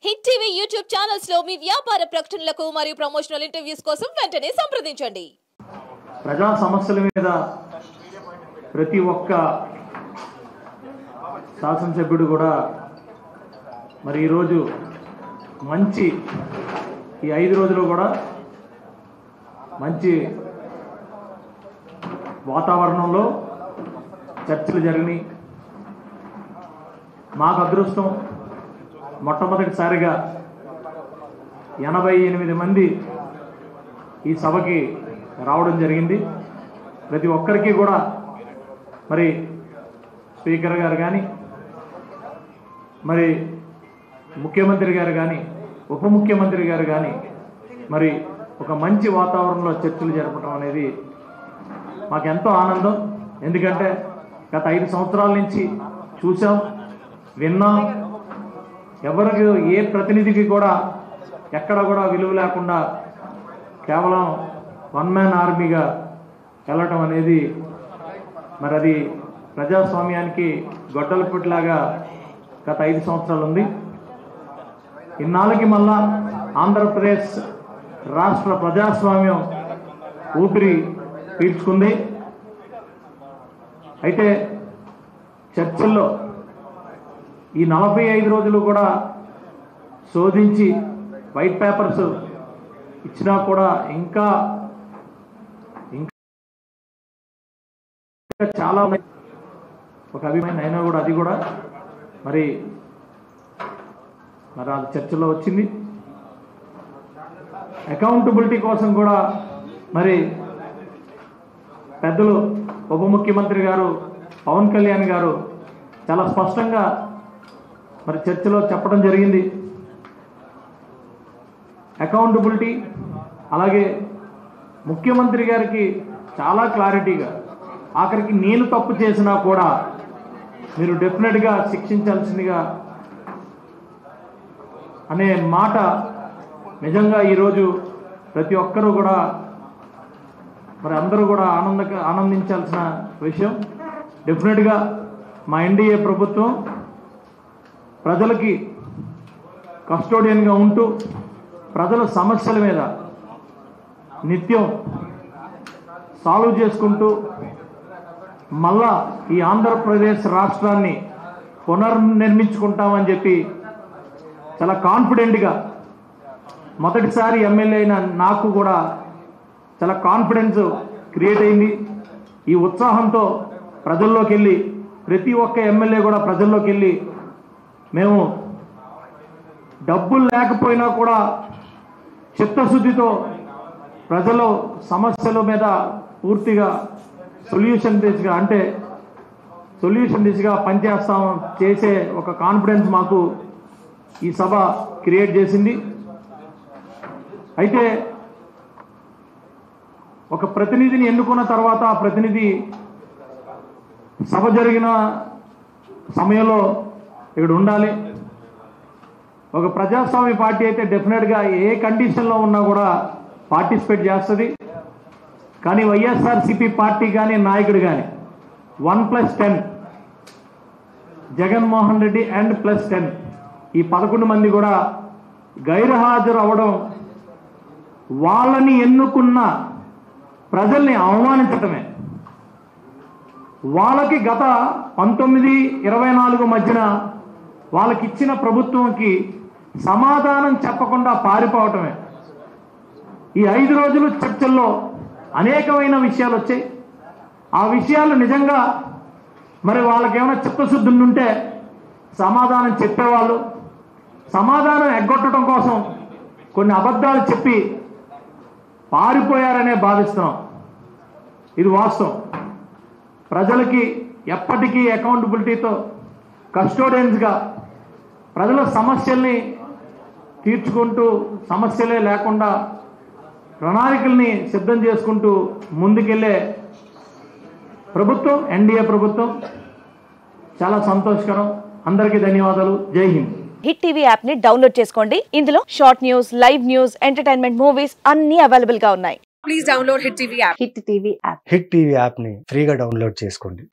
Hit TV YouTube channels లో మీ వ్యాపార ప్రకటనలకు మరియు ప్రమోషనల్ ఇంటర్వ్యూస్ కోసం వెంటనే సంప్రదించండి. ప్రజా సమస్యల మీద ప్రతి ఒక్క శాసనసభ్యుడు కూడా మరి ఈరోజు మంచి ఈ 5 రోజులు కూడా మంచి వాతావరణంలో చర్చలు జరిగినాయి. మాకు అదృష్టం, మొట్టమొదటిసారిగా 88 మంది ఈ సభకి రావడం జరిగింది. ప్రతి ఒక్కరికి కూడా మరి స్పీకర్ గారు కానీ, మరి ముఖ్యమంత్రి గారు కానీ, ఉప ముఖ్యమంత్రి గారు కానీ మరి ఒక మంచి వాతావరణంలో చర్చలు జరపడం అనేది మాకెంతో ఆనందం. ఎందుకంటే గత 5 సంవత్సరాల నుంచి చూసాం, విన్నాం. ఎవరికి ఏ ప్రతినిధికి కూడా ఎక్కడ కూడా విలువ లేకుండా కేవలం వన్ మ్యాన్ ఆర్మీగా వెళ్ళటం అనేది మరి అది ప్రజాస్వామ్యానికి గొడ్డల పుట్లాగా గత 5 సంవత్సరాలు ఉంది. ఇన్నాళ్ళకి మళ్ళా ఆంధ్రప్రదేశ్ రాష్ట్ర ప్రజాస్వామ్యం ఊపిరి పీల్చుకుంది. అయితే చర్చల్లో ఈ 45 రోజులు కూడా శోధించి వైట్ పేపర్స్ ఇచ్చినా కూడా ఇంకా చాలా ఒక అభిమానం అయినా కూడా అది కూడా మరి అది చర్చలో వచ్చింది. అకౌంటబిలిటీ కోసం కూడా మరి పెద్దలు ఉప ముఖ్యమంత్రి గారు పవన్ కళ్యాణ్ గారు చాలా స్పష్టంగా మరి చర్చలో చెప్పడం జరిగింది. అకౌంటబిలిటీ అలాగే ముఖ్యమంత్రి గారికి చాలా క్లారిటీగా ఆఖరికి నేను తప్పు చేసినా కూడా మీరు డెఫినెట్గా శిక్షించాల్సిందిగా అనే మాట నిజంగా ఈరోజు ప్రతి ఒక్కరూ కూడా మరి అందరూ కూడా ఆనందించాల్సిన విషయం. డెఫినెట్గా మా ఎన్డీఏ ప్రభుత్వం ప్రజలకి కస్టోడియన్గా ఉంటూ ప్రజల సమస్యల మీద నిత్యం సాల్వ్ చేసుకుంటూ మళ్ళా ఈ ఆంధ్రప్రదేశ్ రాష్ట్రాన్ని పునర్నిర్మించుకుంటామని చెప్పి చాలా కాన్ఫిడెంట్గా మొదటిసారి ఎమ్మెల్యే అయిన నాకు కూడా చాలా కాన్ఫిడెన్స్ క్రియేట్ అయింది. ఈ ఉత్సాహంతో ప్రజల్లోకి వెళ్ళి ప్రతి ఒక్క ఎమ్మెల్యే కూడా ప్రజల్లోకి వెళ్ళి మేము డబ్బులు లేకపోయినా కూడా చిత్తశుద్ధితో ప్రజల సమస్యల మీద పూర్తిగా సొల్యూషన్ దిశగా పనిచేస్తాం చేసే ఒక కాన్ఫిడెన్స్ మాకు ఈ సభ క్రియేట్ చేసింది. అయితే ఒక ప్రతినిధిని ఎన్నుకున్న తర్వాత ఆ ప్రతినిధి సభ జరిగిన సమయంలో ఇక్కడ ఉండాలి. ఒక ప్రజాస్వామ్య పార్టీ అయితే డెఫినెట్గా ఏ కండిషన్లో ఉన్నా కూడా పార్టిసిపేట్ చేస్తుంది. కానీ వైఎస్ఆర్సీపీ పార్టీ కానీ నాయకుడు కానీ 1+10 జగన్మోహన్ రెడ్డి అండ్ +10 ఈ 11 మంది కూడా గైర్హాజరు అవ్వడం వాళ్ళని ఎన్నుకున్న ప్రజల్ని అవమానించటమే. వాళ్ళకి గత 19-24 మధ్యన వాళ్ళకి ఇచ్చిన ప్రభుత్వంకి సమాధానం చెప్పకుండా పారిపోవటమే. ఈ 5 రోజులు చర్చల్లో అనేకమైన విషయాలు వచ్చాయి. ఆ విషయాలు నిజంగా మరి వాళ్ళకేమైనా చిత్తశుద్ధి ఉంటే సమాధానం చెప్పేవాళ్ళు. సమాధానం ఎగ్గొట్టడం కోసం కొన్ని అబద్ధాలు చెప్పి పారిపోయారనే భావిస్తున్నాం. ఇది వాస్తవం. ప్రజలకి ఎప్పటికీ అకౌంటబిలిటీతో కస్టోడియన్స్గా ప్రజల సమస్యల్ని తీర్చుకుంటూ సమస్యలే లేకుండా ప్రణాళికల్ని సిద్ధం చేసుకుంటూ ముందుకెళ్లే ప్రభుత్వం ఎన్డీఏ ప్రభుత్వం. చాలా సంతోషకరం. అందరికీ ధన్యవాదాలు. జై హింద్. హిట్ టీవీ యాప్ ని డౌన్లోడ్ చేసుకోండి. ఇందులో short news, live news, entertainment movies అన్ని అవైలబుల్ గా ఉన్నాయి. Please download hit TV app. Hit TV app ని ఫ్రీగా డౌన్లోడ్ చేసుకోండి.